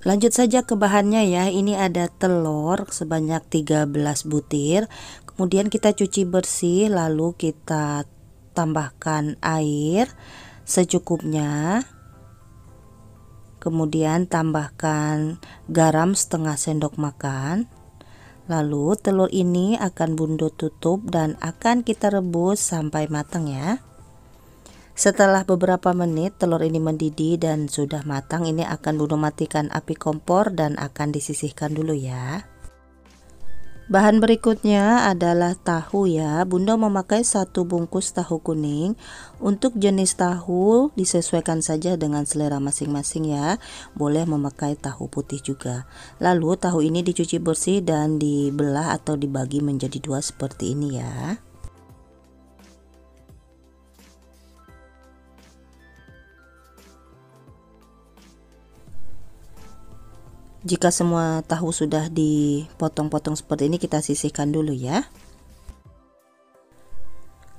Lanjut saja ke bahannya ya. Ini ada telur sebanyak 13 butir. Kemudian kita cuci bersih, lalu kita tambahkan air secukupnya. Kemudian tambahkan garam setengah sendok makan. Lalu telur ini akan Bunda tutup dan akan kita rebus sampai matang ya. Setelah beberapa menit telur ini mendidih dan sudah matang, ini akan Bunda matikan api kompor dan akan disisihkan dulu ya. Bahan berikutnya adalah tahu ya. Bunda memakai 1 bungkus tahu kuning. Untuk jenis tahu disesuaikan saja dengan selera masing-masing ya. Boleh memakai tahu putih juga. Lalu tahu ini dicuci bersih dan dibelah atau dibagi menjadi 2 seperti ini ya. Jika semua tahu sudah dipotong-potong seperti ini, kita sisihkan dulu ya.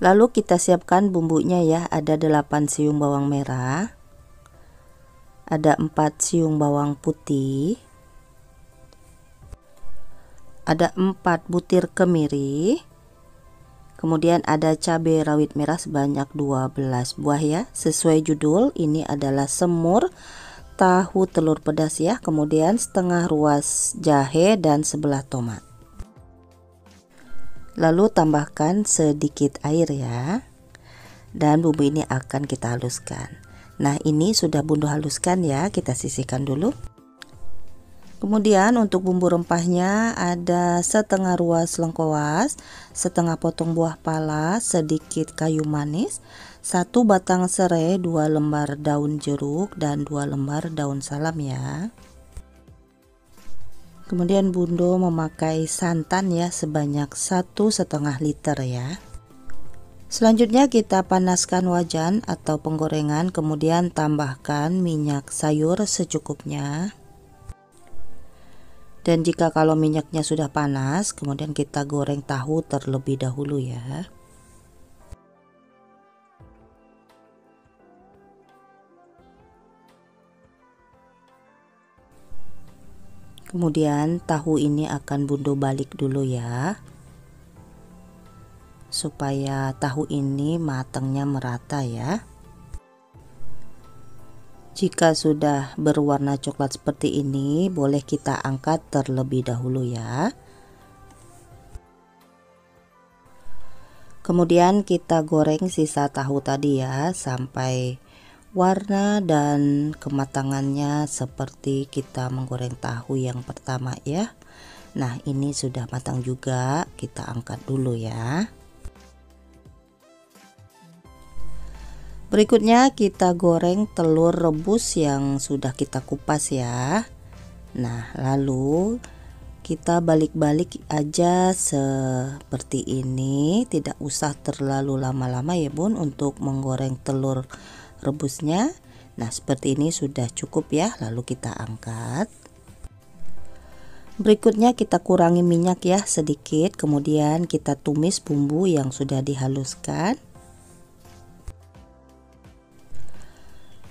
Lalu kita siapkan bumbunya ya. Ada 8 siung bawang merah, ada 4 siung bawang putih, ada 4 butir kemiri, kemudian ada cabai rawit merah sebanyak 12 buah ya. Sesuai judul, ini adalah semur tahu telur pedas ya. Kemudian setengah ruas jahe dan sebelah tomat. Lalu tambahkan sedikit air ya. Dan bumbu ini akan kita haluskan. Nah, ini sudah Bunda haluskan ya, kita sisihkan dulu. Kemudian untuk bumbu rempahnya ada setengah ruas lengkoas, setengah potong buah pala, sedikit kayu manis, 1 batang serai, 2 lembar daun jeruk, dan 2 lembar daun salam ya. Kemudian Bunda memakai santan ya sebanyak 1,5 liter ya. Selanjutnya kita panaskan wajan atau penggorengan, kemudian tambahkan minyak sayur secukupnya. Dan jika kalau minyaknya sudah panas, kemudian kita goreng tahu terlebih dahulu ya. Kemudian tahu ini akan Bunda balik dulu ya, supaya tahu ini matangnya merata ya. Jika sudah berwarna coklat seperti ini, boleh kita angkat terlebih dahulu ya. Kemudian kita goreng sisa tahu tadi ya, sampai warna dan kematangannya seperti kita menggoreng tahu yang pertama ya. Nah, ini sudah matang juga, kita angkat dulu ya. Berikutnya kita goreng telur rebus yang sudah kita kupas ya. Nah, lalu kita balik-balik aja seperti ini, tidak usah terlalu lama-lama ya Bun untuk menggoreng telur rebusnya. Nah, seperti ini sudah cukup ya, lalu kita angkat. Berikutnya kita kurangi minyak ya sedikit, kemudian kita tumis bumbu yang sudah dihaluskan.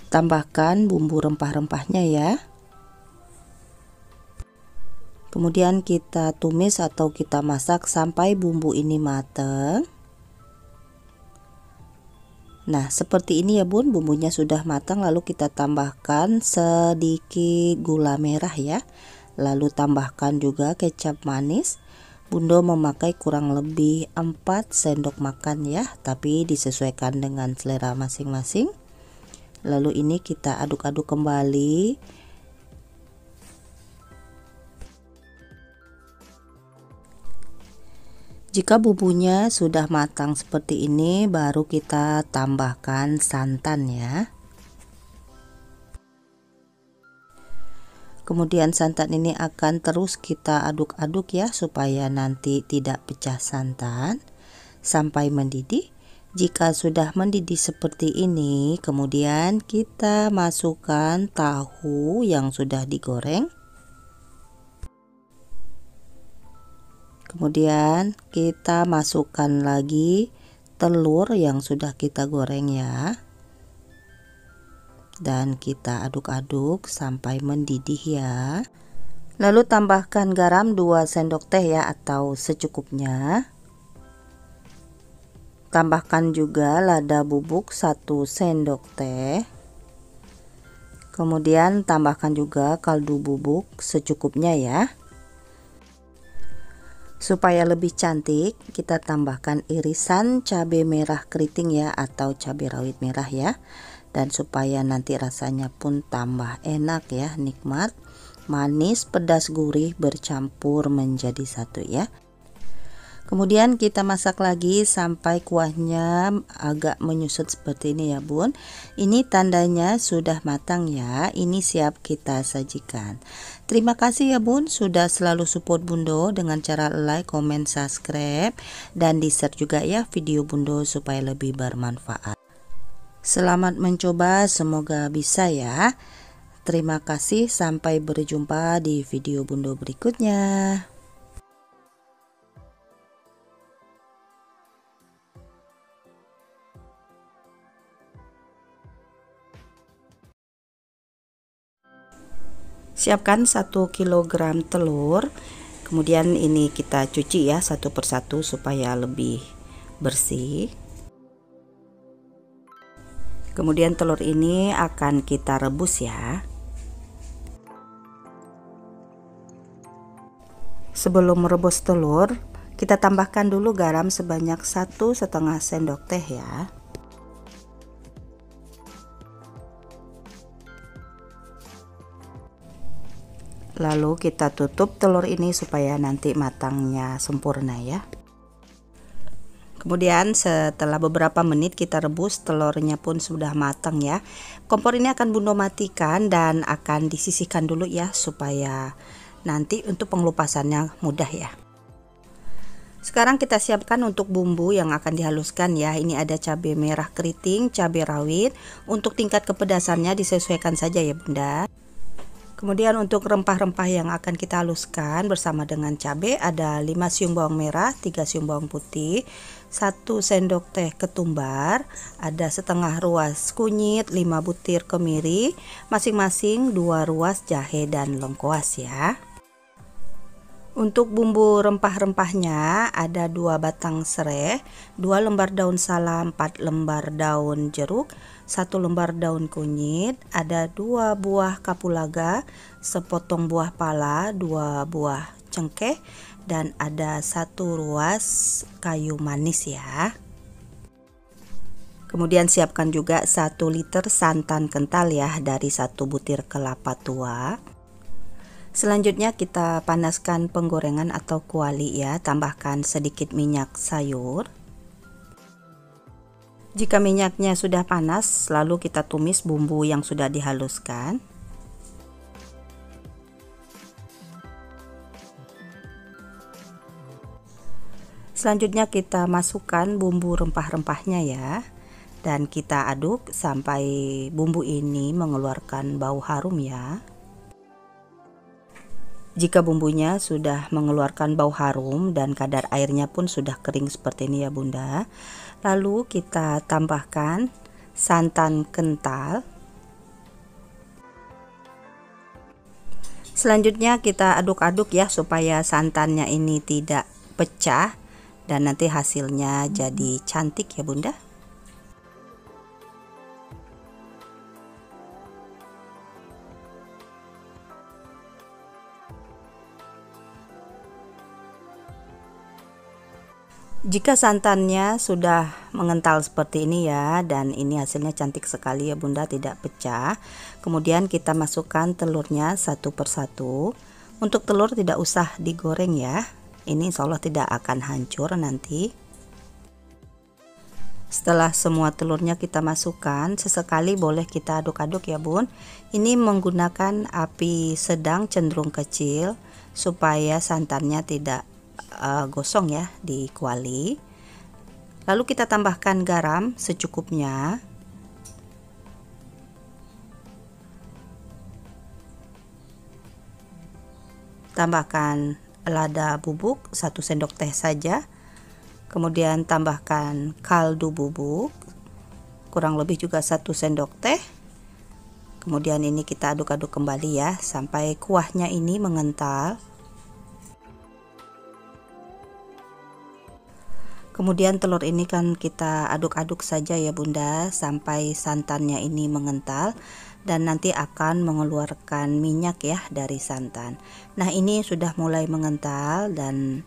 Tambahkan bumbu rempah-rempahnya ya. Kemudian kita tumis atau kita masak sampai bumbu ini matang. Nah, seperti ini ya Bun, bumbunya sudah matang, lalu kita tambahkan sedikit gula merah ya. Lalu tambahkan juga kecap manis. Bunda memakai kurang lebih 4 sendok makan ya, tapi disesuaikan dengan selera masing-masing. Lalu ini kita aduk-aduk kembali. Jika bumbunya sudah matang seperti ini, baru kita tambahkan santan ya. Kemudian santan ini akan terus kita aduk-aduk ya, supaya nanti tidak pecah santan sampai mendidih. Jika sudah mendidih seperti ini, kemudian kita masukkan tahu yang sudah digoreng. Kemudian kita masukkan lagi telur yang sudah kita goreng ya. dan kita aduk-aduk sampai mendidih ya. Lalu tambahkan garam 2 sendok teh ya, atau secukupnya. Tambahkan juga lada bubuk 1 sendok teh. Kemudian tambahkan juga kaldu bubuk secukupnya ya. Supaya lebih cantik, kita tambahkan irisan cabai merah keriting ya, atau cabai rawit merah ya. Dan supaya nanti rasanya pun tambah enak ya, nikmat, manis, pedas, gurih bercampur menjadi satu ya. Kemudian kita masak lagi sampai kuahnya agak menyusut seperti ini ya bun. Ini tandanya sudah matang ya, ini siap kita sajikan. Terima kasih ya bun sudah selalu support Bundo dengan cara like, comment, subscribe, dan di share juga ya video Bundo supaya lebih bermanfaat. Selamat mencoba, semoga bisa ya. Terima kasih, sampai berjumpa di video Bundo berikutnya. Siapkan 1 kg telur, kemudian ini kita cuci ya satu persatu supaya lebih bersih. Kemudian telur ini akan kita rebus ya. Sebelum merebus telur, kita tambahkan dulu garam sebanyak 1,5 sendok teh ya. Lalu kita tutup telur ini supaya nanti matangnya sempurna ya. Kemudian setelah beberapa menit kita rebus, telurnya pun sudah matang ya. Kompor ini akan Bundo matikan dan akan disisihkan dulu ya, supaya nanti untuk pengelupasannya mudah ya. Sekarang kita siapkan untuk bumbu yang akan dihaluskan ya. Ini ada cabai merah keriting, cabai rawit. Untuk tingkat kepedasannya disesuaikan saja ya Bunda. Kemudian untuk rempah-rempah yang akan kita haluskan bersama dengan cabai, ada 5 siung bawang merah, 3 siung bawang putih, 1 sendok teh ketumbar, ada setengah ruas kunyit, 5 butir kemiri, masing-masing 2 ruas jahe dan lengkuas ya. Untuk bumbu rempah-rempahnya ada 2 batang serai, 2 lembar daun salam, 4 lembar daun jeruk, 1 lembar daun kunyit, ada 2 buah kapulaga, sepotong buah pala, 2 buah cengkeh, dan ada 1 ruas kayu manis ya. Kemudian siapkan juga 1 liter santan kental ya, dari 1 butir kelapa tua. Selanjutnya kita panaskan penggorengan atau kuali ya, tambahkan sedikit minyak sayur. Jika minyaknya sudah panas, lalu kita tumis bumbu yang sudah dihaluskan. Selanjutnya kita masukkan bumbu rempah-rempahnya ya, dan kita aduk sampai bumbu ini mengeluarkan bau harum ya. Jika bumbunya sudah mengeluarkan bau harum dan kadar airnya pun sudah kering seperti ini ya Bunda, lalu kita tambahkan santan kental. Selanjutnya kita aduk-aduk ya, supaya santannya ini tidak pecah dan nanti hasilnya jadi cantik ya Bunda. Jika santannya sudah mengental seperti ini ya, dan ini hasilnya cantik sekali ya Bunda, tidak pecah. Kemudian kita masukkan telurnya satu persatu. Untuk telur tidak usah digoreng ya, ini insya Allah tidak akan hancur nanti. Setelah semua telurnya kita masukkan, sesekali boleh kita aduk-aduk ya Bun. Ini menggunakan api sedang cenderung kecil supaya santannya tidak gosong ya di kuali. Lalu kita tambahkan garam secukupnya. Tambahkan lada bubuk 1 sendok teh saja. Kemudian tambahkan kaldu bubuk kurang lebih juga 1 sendok teh. Kemudian ini kita aduk-aduk kembali ya sampai kuahnya ini mengental. Kemudian telur ini kan kita aduk-aduk saja ya Bunda sampai santannya ini mengental dan nanti akan mengeluarkan minyak ya dari santan. Nah, ini sudah mulai mengental dan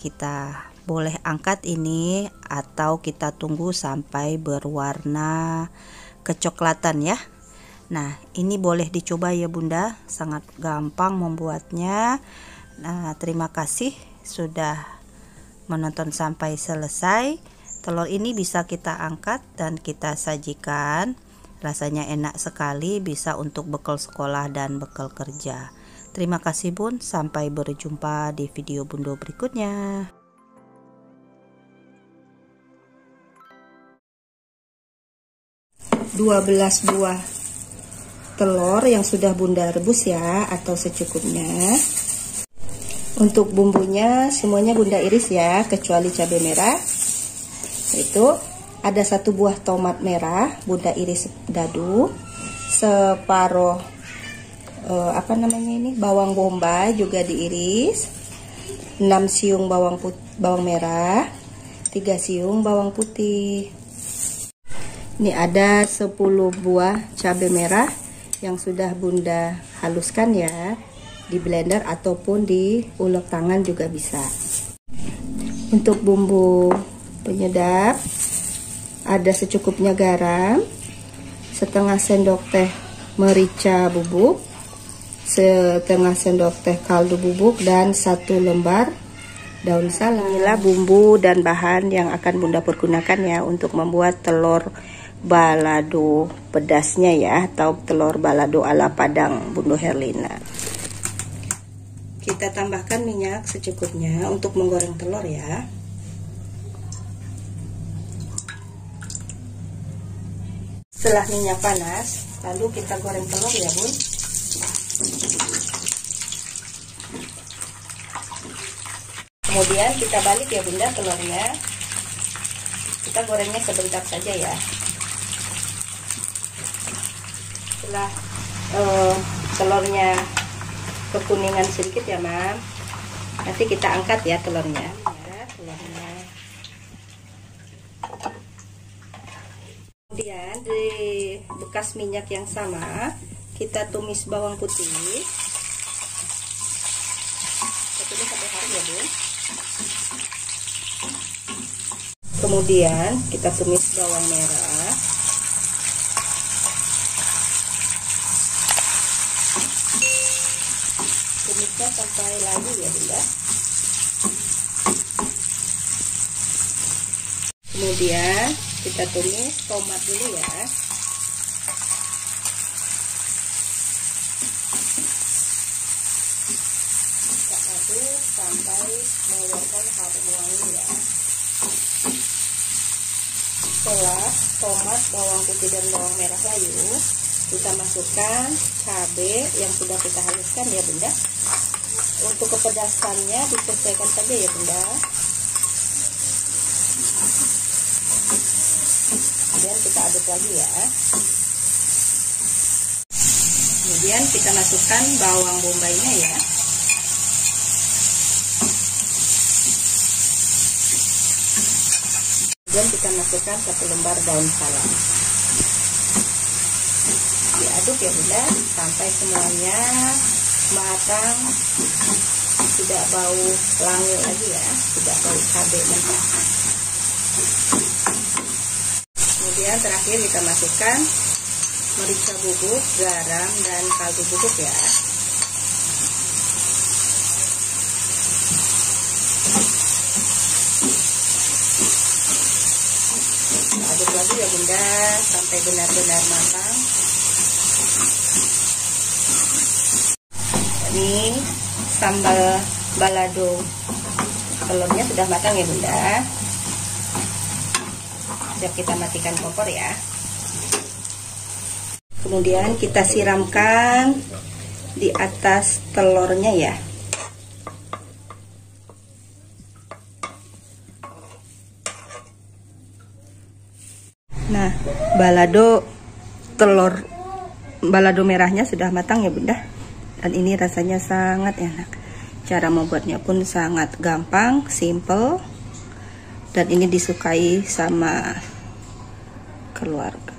kita boleh angkat ini atau kita tunggu sampai berwarna kecoklatan ya. Nah, ini boleh dicoba ya Bunda, sangat gampang membuatnya. Nah, terima kasih sudah menonton sampai selesai. Telur ini bisa kita angkat dan kita sajikan. Rasanya enak sekali, bisa untuk bekal sekolah dan bekal kerja. Terima kasih Bun, sampai berjumpa di video Bunda berikutnya. 12 buah telur yang sudah Bunda rebus ya, atau secukupnya. Untuk bumbunya semuanya Bunda iris ya, kecuali cabai merah. Itu ada 1 buah tomat merah Bunda iris dadu, separuh bawang bombay juga diiris, 6 siung bawang merah, 3 siung bawang putih. Ini ada 10 buah cabai merah yang sudah Bunda haluskan ya, di blender ataupun di ulek tangan juga bisa. Untuk bumbu penyedap ada secukupnya garam, setengah sendok teh merica bubuk, setengah sendok teh kaldu bubuk, dan 1 lembar daun salam. Inilah bumbu dan bahan yang akan Bunda pergunakan ya untuk membuat telur balado pedasnya ya, atau telur balado ala Padang Bunda Herlina. Kita tambahkan minyak secukupnya untuk menggoreng telur ya. Setelah minyak panas, lalu kita goreng telur ya Bun. Kemudian kita balik ya Bunda telurnya. Kita gorengnya sebentar saja ya. Setelah telurnya kekuningan sedikit ya Mam, nanti kita angkat ya telurnya. Kemudian di bekas minyak yang sama kita tumis bawang putih. Ini sampai harum ya Bun. Kemudian kita tumis bawang merah. Tumisnya sampai layu ya Bunda. Kemudian kita tumis tomat dulu ya. Kita aduk sampai mengeluarkan harum wangi ya. Setelah tomat, bawang putih dan bawang merah layu, kita masukkan cabai yang sudah kita haluskan ya Bunda. Untuk kepedasannya disesuaikan saja ya Bunda. Kemudian kita aduk lagi ya. Kemudian kita masukkan bawang bombaynya ya. Kemudian kita masukkan 1 lembar daun salam. Diaduk ya Bunda sampai semuanya matang, tidak bau langu lagi ya, tidak bau cabai mentah. Kemudian terakhir kita masukkan merica bubuk, garam, dan kaldu bubuk ya. Aduk lagi ya Bunda sampai benar-benar matang. Ini sambal balado telurnya sudah matang ya Bunda. Siap kita matikan kompor ya. Kemudian kita siramkan di atas telurnya ya. Nah, balado telur balado merahnya sudah matang ya Bunda. Dan ini rasanya sangat enak. Cara membuatnya pun sangat gampang, simple. Dan ini disukai sama keluarga.